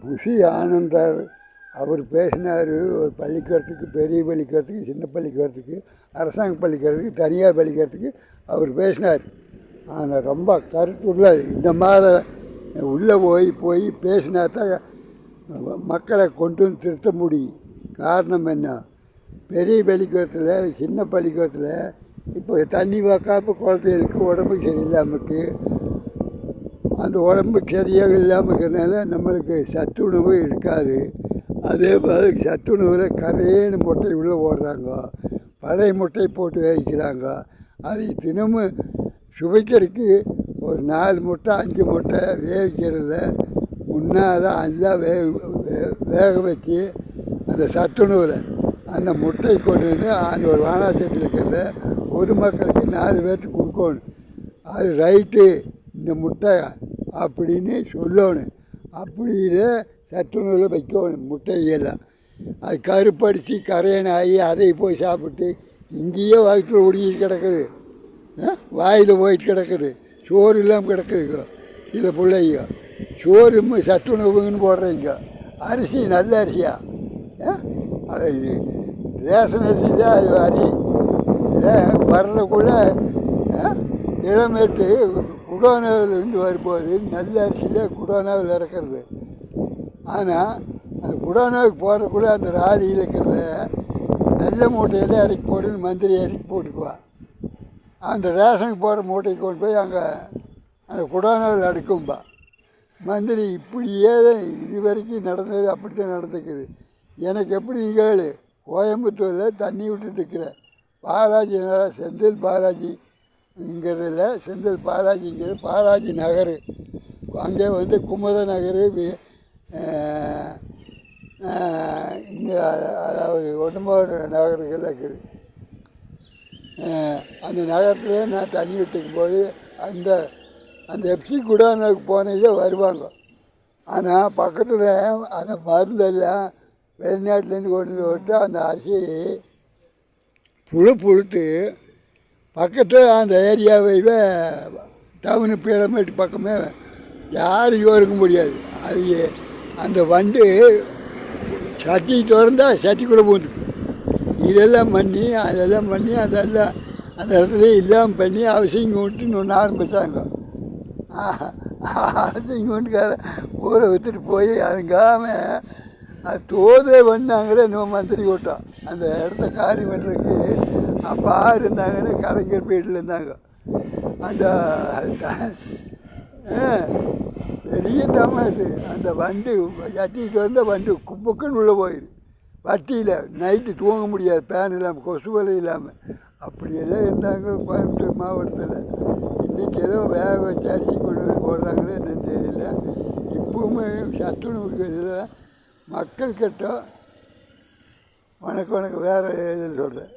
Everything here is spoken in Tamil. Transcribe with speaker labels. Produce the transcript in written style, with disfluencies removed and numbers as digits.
Speaker 1: புஷி ஆனந்தார் அவர் பேசினார். ஒரு பள்ளிக்கூடத்துக்கு, பெரிய பள்ளிக்கூடத்துக்கு, சின்ன பள்ளிக்கூடத்துக்கு, அரசாங்க பள்ளிக்கூடத்துக்கு, தனியார் பள்ளிக்கூடத்துக்கு அவர் பேசினார். ஆனால் ரொம்ப கருத்துள்ள இந்த மாதிரி உள்ளே போய் பேசினா தான் மக்களை கொண்டு வந்து திருத்த முடியும். காரணம் என்ன? பெரிய பள்ளிக்கூடத்தில், சின்ன பள்ளிக்கூடத்தில் இப்போ தண்ணி பார்க்காம குழந்தைகளுக்கு உடம்பு சரியில்லாமக்கு, அந்த உடம்பு சரியாக இல்லாமல் இருக்கிறதுனால நம்மளுக்கு சத்துணவு இருக்காது. அதே மாதிரி சத்துணவில் கரையேன்னு முட்டை உள்ளே ஓடுறாங்க, பழைய முட்டை போட்டு வேவிக்கிறாங்க. அதை தினமும் சுவைக்கிறதுக்கு ஒரு 4 முட்டை 5 முட்டை வேவிக்கிறத முன்னால் எல்லாம் வேக வச்சு அந்த சத்துணவில் அந்த முட்டை கொண்டு வந்து அந்த ஒரு வானாச்சத்தில் இருக்கிறத ஒரு மக்களுக்கு 4 பேர்த்துக்கு கொடுக்கணும். அது ரைட்டு, இந்த முட்டை அப்படின்னு சொல்லணும். அப்படியே சத்துணவில் வைக்கணும் முட்டையெல்லாம். அது கருப்படித்து கரையனாகி அதை போய் சாப்பிட்டு இங்கேயே வயிற்றில் ஒடுங்கி கிடக்குது, வாயில் போயிட்டு கிடக்குது, சோறு இல்லாமல் கிடக்குதுங்க. சில பிள்ளைங்க சோறு சத்துணவுன்னு போடுறீங்க. அரிசி நல்ல அரிசியா? அது ரேஷன் அரிசி தான். அது அரி வர்றதுக்குள்ளே இளமேட்டு குடோனாவிலேருந்து வரும்போது நல்ல அரிசி தான் குடோனாவில் இறக்குறது. ஆனால் அந்த குடோனாவுக்கு போகிறதுக்குள்ளே அந்த ராலியில் இருக்கிற நல்ல மூட்டையில் இறக்கி போட்டுன்னு மந்திரி இறக்கி போட்டுக்குவான். அந்த ரேஷனுக்கு போகிற மூட்டையை கொண்டு போய் அங்கே அந்த குடோனாவில் அடுக்கும்பா மந்திரி. இப்படியே தான் இது வரைக்கும் நடந்தது. அப்படி தான் நடந்துக்குது. எனக்கு எப்படி கேளு, கோயம்புத்தூரில் தண்ணி விட்டுட்டு இருக்கிறேன். பாலாஜி நகர், செந்தில் பாலாஜிங்கிறதில்ல, செந்தில் பாலாஜிங்கிறது பாலாஜி நகர். அங்கே வந்து குமுத நகர், அதாவது ஒன்றுமோடு நகர்கள் இருக்குது. அந்த நகரத்தில் நான் தண்ணி விட்டுக்கும் போது அந்த எஃப்சி குடோனுக்கு போனதே வருவாங்க. ஆனால் பக்கத்தில் அந்த மருந்தெல்லாம் வெளிநாட்டிலேருந்து கொண்டு விட்டு அந்த அரிசியை புழுத்து பக்கத்தில் அந்த ஏரியாவை டவுனு பீளமேட்டு பக்கமே யாரும் யோசிக்க முடியாது. அது அந்த வண்டு சட்டி திறந்தால் சட்டிக்குள்ளே பூந்துக்கு. இதெல்லாம் பண்ணி அதெல்லாம் பண்ணி அதெல்லாம் அந்த இடத்துல இல்லாமல் பண்ணி அவசியம் விட்டு ஒன்று ஆரம்பித்தாங்க. அவசியம் கொண்டுக்கார ஊரை விற்றுட்டு போய் அதுங்காமல் அது தோதே வந்தாங்களே நம்ம மந்திரி கூட்டம் அந்த இடத்த காலி பண்ணுறதுக்கு. அப்போ இருந்தாங்கன்னு கலைஞர் வீட்டில் இருந்தாங்க. அந்த பெரிய தமாசு. அந்த வண்டு சட்டிட்டு வந்த வண்டு குப்புக்குன்னு உள்ளே போயிடு. வட்டியில் நைட்டு தூங்க முடியாது, ஃபேன் இல்லாமல், கொசு வலை இல்லாமல். அப்படியெல்லாம் இருந்தாங்க கோயம்புத்தூர் மாவட்டத்தில். இன்றைக்கி ஏதோ வேக வச்சு அரிசி கொண்டு வந்து போடுறாங்களே என்னன்னு தெரியல. இப்போவுமே சத்துணவுக்கு இதில் மக்கள் கட்டம். வணக்கம் வேறு இதில் சொல்கிறேன்.